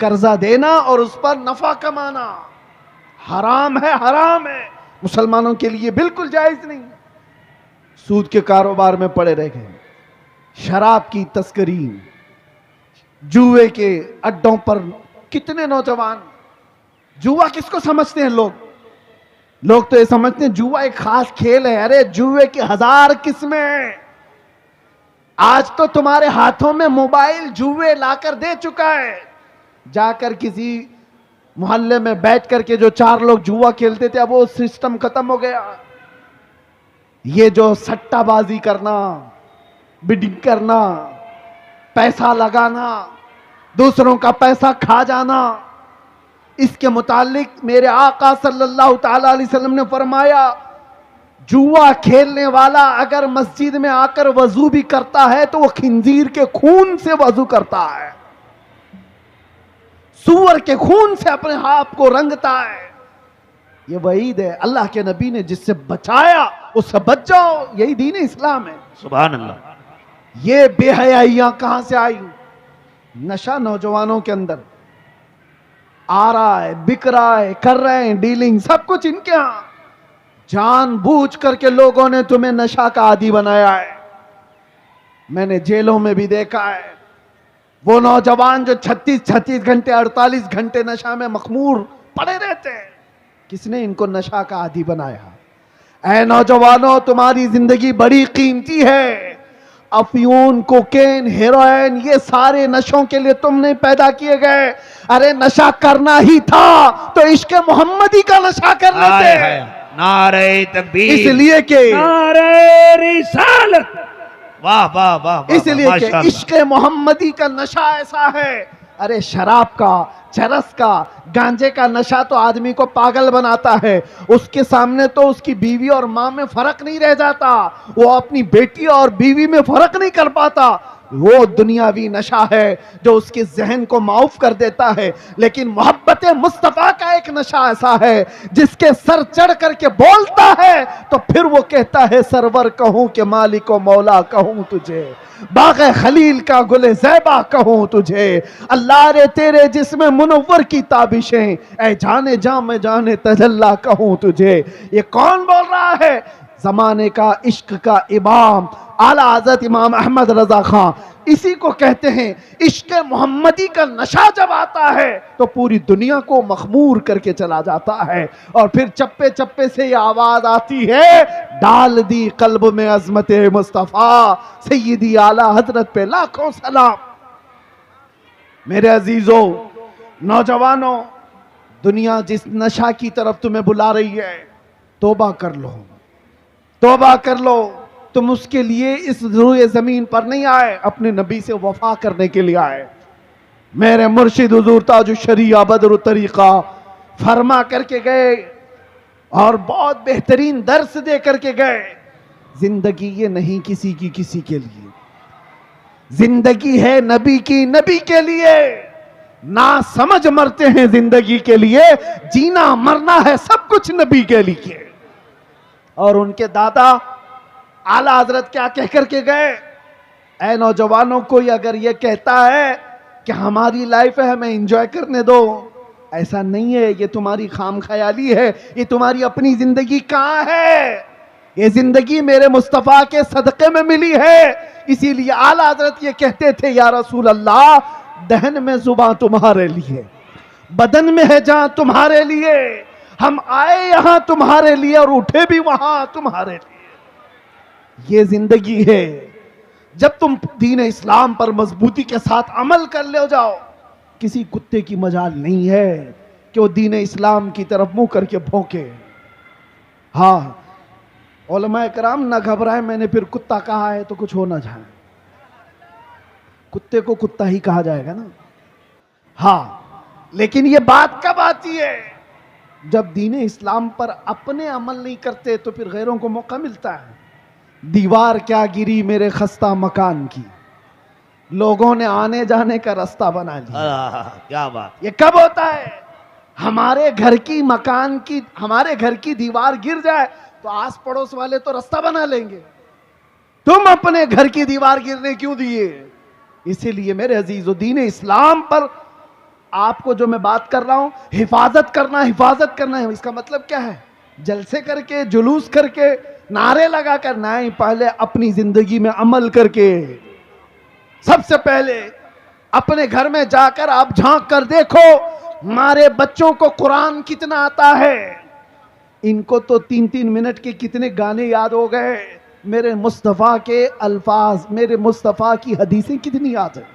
قرضہ دینا اور اس پر نفع کمانا حرام ہے، حرام ہے، مسلمانوں کے لیے بالکل جائز نہیں۔ سود کے کاروبار میں پڑے رہ گئے، شراب کی تسکری، جوئے کے اڈوں پر کتنے نوجوان۔ جوا کس کو سمجھتے ہیں لوگ تو یہ سمجھتے ہیں جوا ایک خاص کھیل ہے۔ ارے جوئے کی 1000 قسمیں ہیں۔ آج تو تمہارے ہاتھوں میں موبائل جوئے لا کر دے چکا ہے۔ جا کر کسی محلے میں بیٹھ کر کے جو 4 لوگ جوا کھیلتے تھے اب وہ سسٹم ختم ہو گیا۔ یہ جو سٹہ بازی کرنا، بڈنگ کرنا، پیسہ لگانا، دوسروں کا پیسہ کھا جانا، اس کے متعلق میرے آقا صلی اللہ تعالی علیہ وسلم نے فرمایا جوا کھیلنے والا اگر مسجد میں آ کر وضو بھی کرتا ہے تو وہ خنزیر کے خون سے وضو کرتا ہے، سور کے خون سے اپنے ہاتھ کو رنگتا ہے۔ یہ وعید ہے، اللہ کے نبی نے جس سے بچایا اس سے بچ جاؤ، یہی دین اسلام ہے۔ سبحان اللہ۔ یہ بے حیائیاں کہاں سے آئی؟ نشہ نوجوانوں کے اندر آ رہا ہے، بک رہا ہے، کر رہے ہیں ڈیلنگ، سب کچھ ان کے ہاں۔ جان بوجھ کر کے لوگوں نے تمہیں نشہ کا عادی بنایا ہے۔ میں نے جیلوں میں بھی دیکھا ہے وہ نوجوان جو 36 گھنٹے 48 گھنٹے نشہ میں مخمور پڑے رہتے ہیں۔ کس نے ان کو نشہ کا عادی بنایا؟ اے نوجوانوں، تمہاری زندگی بڑی قیمتی ہے۔ افیون، کوکین، ہیروئن، یہ سارے نشوں کے لیے تم نے پیدا کیے گئے۔ ارے نشہ کرنا ہی تھا تو عشق محمدی کا نشہ کر لیتے۔ نعرہ تکبیر، اس لیے کہ نعرہ رسالت، واہ واہ واہ، اس لیے کہ عشق محمدی کا نشہ ایسا ہے۔ ارے شراب کا، چرس کا، گانجے کا نشہ تو آدمی کو پاگل بناتا ہے۔ اس کے سامنے تو اس کی بیوی اور ماں میں فرق نہیں رہ جاتا، وہ اپنی بیٹی اور بیوی میں فرق نہیں کر پاتا۔ وہ دنیاوی نشہ ہے جو اس کے ذہن کو معاف کر دیتا ہے، لیکن محبت مصطفیٰ کا ایک نشہ ایسا ہے جس کے سر چڑھ کر کے بولتا ہے تو پھر وہ کہتا ہے سرور کہوں کہ مالک و مولا کہوں تجھے، باغ خلیل کا گل زیبا کہوں تجھے، اللہ رے تیرے جسم منور کی تابشیں، اے جانے جاں میں جانے تجلی کہوں تجھے۔ یہ کون بول رہا ہے؟ زمانے کا عشق کا امام اعلیٰ حضرت امام احمد رضا خان۔ اسی کو کہتے ہیں عشق محمدی کا نشہ جب آتا ہے تو پوری دنیا کو مخمور کر کے چلا جاتا ہے، اور پھر چپے چپے سے یہ آواز آتی ہے ڈال دی قلب میں عظمت مصطفیٰ، سیدی اعلیٰ حضرت پہ لاکھوں سلام۔ میرے عزیزوں، نوجوانوں، دنیا جس نشہ کی طرف تمہیں بلا رہی ہے توبہ کر لو، توبہ کر لو۔ تم اس کے لیے اس روئے زمین پر نہیں آئے، اپنے نبی سے وفا کرنے کے لیے آئے۔ میرے مرشد حضور تاج الشریعہ بدر الطریقہ فرما کر کے گئے اور بہت بہترین درس دے کر کے گئے، زندگی یہ نہیں کسی کی کسی کے لیے، زندگی ہے نبی کی نبی کے لیے۔ نہ سمجھ مرتے ہیں زندگی کے لیے، جینا مرنا ہے سب کچھ نبی کے لیے۔ اور ان کے دادا اعلیٰ حضرت کیا کہہ کر کے گئے؟ اے نوجوانوں، کوئی اگر یہ کہتا ہے کہ ہماری لائف ہے ہمیں انجوائے کرنے دو، ایسا نہیں ہے، یہ تمہاری خام خیالی ہے۔ یہ تمہاری اپنی زندگی کہاں ہے؟ یہ زندگی میرے مصطفیٰ کے صدقے میں ملی ہے۔ اسی لیے اعلیٰ حضرت یہ کہتے تھے یا رسول اللہ، دہن میں زباں تمہارے لیے، بدن میں ہے جان تمہارے لیے، ہم آئے یہاں تمہارے لیے اور اٹھے بھی وہاں تمہارے لیے۔ یہ زندگی ہے۔ جب تم دین اسلام پر مضبوطی کے ساتھ عمل کر لے جاؤ، کسی کتے کی مجال نہیں ہے کہ وہ دین اسلام کی طرف منہ کر کے بھونکے۔ ہاں، علماء کرام نہ گھبرائیں، میں نے پھر کتا کہا ہے تو کچھ ہو نہ جائے، کتے کو کتا ہی کہا جائے گا نا۔ ہاں، لیکن یہ بات کب آتی ہے؟ جب دین اسلام پر اپنے عمل نہیں کرتے تو پھر غیروں کو موقع ملتا ہے۔ دیوار کیا گری میرے خستہ مکان کی، لوگوں نے آنے جانے کا راستہ بنا لیا۔ کیا بات! یہ کب ہوتا ہے؟ ہمارے گھر کی مکان کی، ہمارے گھر کی دیوار گر جائے تو آس پڑوس والے تو راستہ بنا لیں گے، تم اپنے گھر کی دیوار گرنے کیوں دیے؟ اسی لیے میرے عزیزو، دین اسلام پر آپ کو جو میں بات کر رہا ہوں حفاظت کرنا ہے، اس کا مطلب کیا ہے؟ جلسے کر کے، جلوس کر کے، نعرے لگا کر نہیں، پہلے اپنی زندگی میں عمل کر کے، سب سے پہلے اپنے گھر میں جا کر آپ جھانک کر دیکھو ہمارے بچوں کو قرآن کتنا آتا ہے. ان کو تو 3 منٹ کے کتنے گانے یاد ہو گئے، میرے مصطفیٰ کے الفاظ، میرے مصطفیٰ کی حدیثیں کتنی یاد ہیں.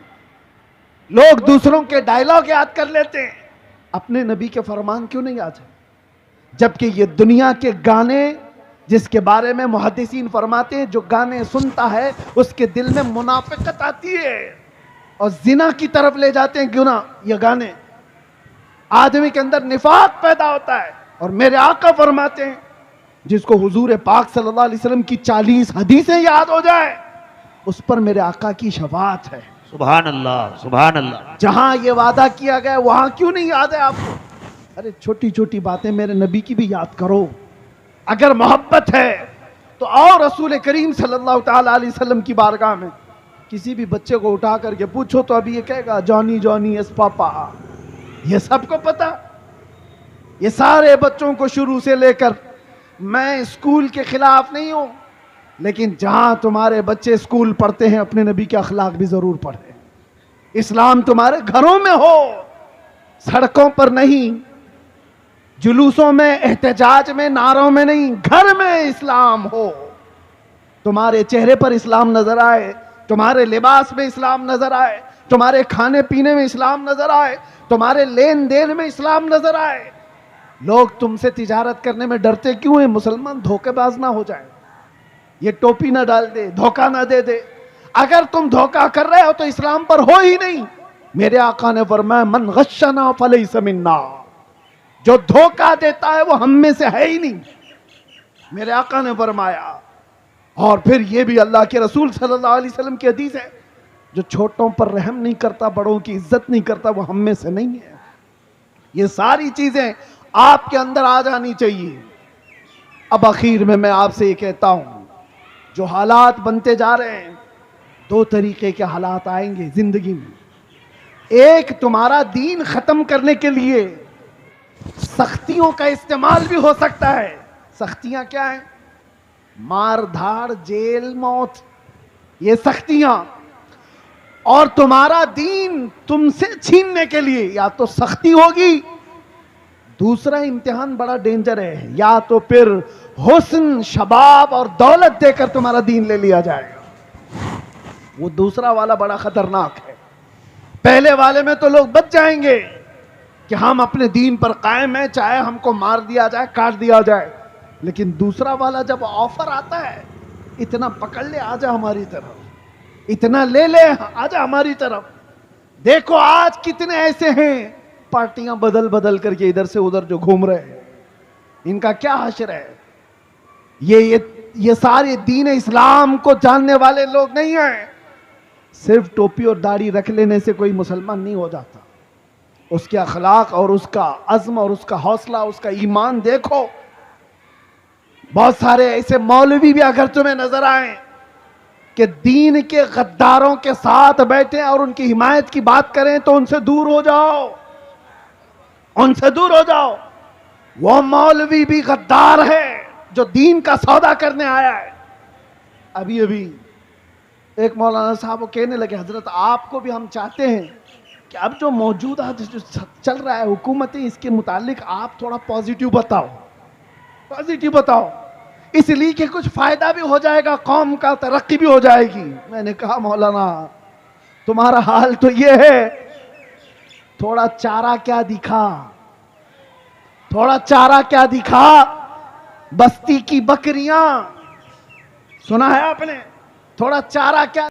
لوگ دوسروں کے ڈائلاگ یاد کر لیتے ہیں، اپنے نبی کے فرمان کیوں نہیں یاد ہے؟ جبکہ یہ دنیا کے گانے جس کے بارے میں محدثین فرماتے ہیں جو گانے سنتا ہے اس کے دل میں منافقت آتی ہے اور زنا کی طرف لے جاتے ہیں. گناہ یہ گانے، آدمی کے اندر نفاق پیدا ہوتا ہے. اور میرے آقا فرماتے ہیں جس کو حضور پاک صلی اللہ علیہ وسلم کی 40 حدیثیں یاد ہو جائے اس پر میرے آقا کی شفاعت ہے. سبحان اللہ، سبحان اللہ. جہاں یہ وعدہ کیا گیا وہاں کیوں نہیں یاد ہے آپ کو؟ ارے چھوٹی چھوٹی باتیں میرے نبی کی بھی یاد کرو. اگر محبت ہے تو آؤ رسول کریم صلی اللہ تعالی علیہ وسلم کی بارگاہ میں. کسی بھی بچے کو اٹھا کر کے پوچھو تو ابھی یہ کہے گا جانی جانی یس پاپا. یہ سب کو پتا. یہ سارے بچوں کو شروع سے لے کر، میں اسکول کے خلاف نہیں ہوں، لیکن جہاں تمہارے بچے اسکول پڑھتے ہیں اپنے نبی کے اخلاق بھی ضرور پڑھیں. اسلام تمہارے گھروں میں ہو، سڑکوں پر نہیں، جلوسوں میں، احتجاج میں، نعروں میں نہیں، گھر میں اسلام ہو. تمہارے چہرے پر اسلام نظر آئے، تمہارے لباس میں اسلام نظر آئے، تمہارے کھانے پینے میں اسلام نظر آئے، تمہارے لین دین میں اسلام نظر آئے. لوگ تم سے تجارت کرنے میں ڈرتے کیوں ہیں؟ مسلمان دھوکے باز نہ ہو جائے، یہ ٹوپی نہ ڈال دے، دھوکہ نہ دے دے. اگر تم دھوکہ کر رہے ہو تو اسلام پر ہو ہی نہیں. میرے آقا نے فرمایا من غشنا فلیس منا، جو دھوکہ دیتا ہے وہ ہم میں سے ہے ہی نہیں، میرے آقا نے فرمایا. اور پھر یہ بھی اللہ کے رسول صلی اللہ علیہ وسلم کی حدیث ہے جو چھوٹوں پر رحم نہیں کرتا، بڑوں کی عزت نہیں کرتا، وہ ہم میں سے نہیں ہے. یہ ساری چیزیں آپ کے اندر آ جانی چاہیے. اب آخر میں آپ سے یہ کہتا ہوں جو حالات بنتے جا رہے ہیں، 2 طریقے کے حالات آئیں گے زندگی میں. ایک تمہارا دین ختم کرنے کے لیے سختیوں کا استعمال بھی ہو سکتا ہے. سختیاں کیا ہیں؟ مار دھاڑ، جیل، موت، یہ سختیاں. اور تمہارا دین تم سے چھیننے کے لیے یا تو سختی ہوگی، دوسرا امتحان بڑا ڈینجر ہے، یا تو پھر حسن، شباب اور دولت دے کر تمہارا دین لے لیا جائے گا. وہ دوسرا والا بڑا خطرناک ہے. پہلے والے میں تو لوگ بچ جائیں گے کہ ہم اپنے دین پر قائم ہیں، چاہے ہم کو مار دیا جائے، کاٹ دیا جائے. لیکن دوسرا والا جب آفر آتا ہے، اتنا پکڑ لے، آجا ہماری طرف، اتنا لے لے، آجا ہماری طرف. دیکھو آج کتنے ایسے ہیں پارٹیاں بدل بدل کر کے ادھر سے ادھر جو گھوم رہے ہیں، ان کا کیا حشر ہے؟ یہ سارے دین اسلام کو جاننے والے لوگ نہیں ہیں. صرف ٹوپی اور داڑھی رکھ لینے سے کوئی مسلمان نہیں ہو جاتا. اس کے اخلاق اور اس کا عزم اور اس کا حوصلہ، اس کا ایمان دیکھو. بہت سارے ایسے مولوی بھی اگر تمہیں نظر آئیں کہ دین کے غداروں کے ساتھ بیٹھیں اور ان کی حمایت کی بات کریں تو ان سے دور ہو جاؤ، ان سے دور ہو جاؤ. وہ مولوی بھی غدار ہے جو دین کا سودا کرنے آیا ہے. ابھی ایک مولانا صاحب وہ کہنے لگے حضرت آپ کو بھی ہم چاہتے ہیں کہ اب جو موجودہ جو چل رہا ہے حکومتیں، اس کے متعلق آپ تھوڑا پازیٹیو بتاؤ، پازیٹیو بتاؤ، اس لیے کہ کچھ فائدہ بھی ہو جائے گا، قوم کا ترقی بھی ہو جائے گی. میں نے کہا مولانا تمہارا حال تو یہ ہے، تھوڑا چارہ کیا دکھا، تھوڑا چارہ کیا دکھا. بستی کی بکریاں سنا ہے آپ نے؟ تھوڑا چارہ کیا